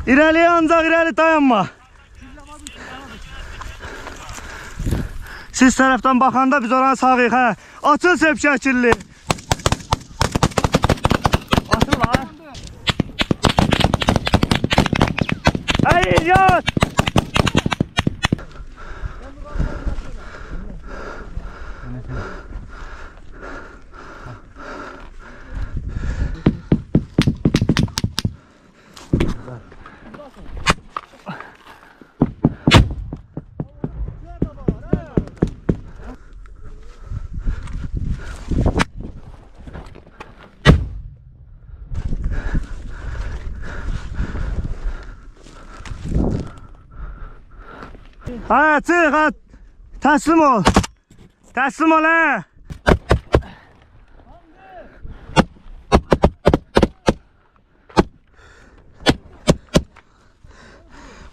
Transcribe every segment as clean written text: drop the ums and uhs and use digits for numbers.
İrəliyə ancaq irəli dayanma. Siz tərəfdən baxanda biz oranı sağıyıq, hə. Açıl sep şəkilli. Atıl lan. Hayır, yat. Ha, çıx, ha. Təslim ol. Təslim ol, hə.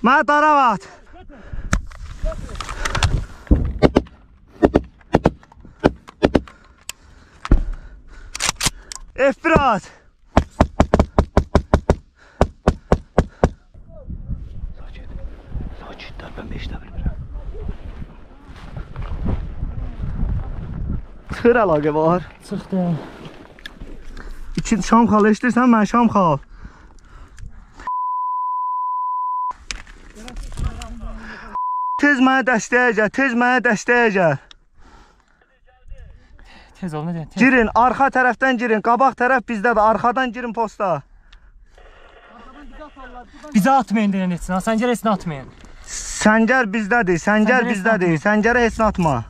Mənə dara at. F1 at. Sakin, ben 5 də bilmirəm. Çıxır əlaqə var. Çıxdı. İki şam xal eşidirsən, mən şam xal. Tez mənə dəstəyə gəl, tez mənə dəstəyə gəl. Tez ol, necə? Girin, arxa tərəfdən girin, qabaq tərəf bizdədir, arxadan girin posta. Bizə atmayın deyən etsin, Səngər etsin atmayın. Səngər bizdədir, Səngər bizdədir, Səngərə heç atma.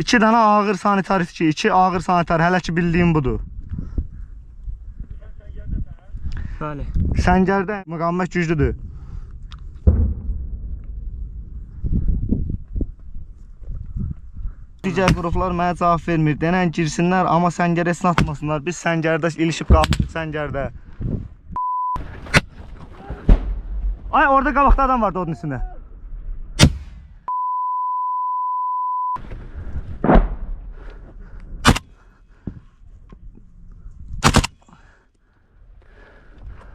2 dənə ağır sanitar itki, 2 ağır sanitar, hələ ki bildiyim budur. Bəli. Səngərdə müqavimət güclüdür. Digər qruplar mənə cavab vermir, denən girsinlər, amma Səngərə heç atmasınlar. Biz Səngərdə ilişib qalmışıq, Səngərdə. Ay, orada qabaqda adam vardı onun üstündə.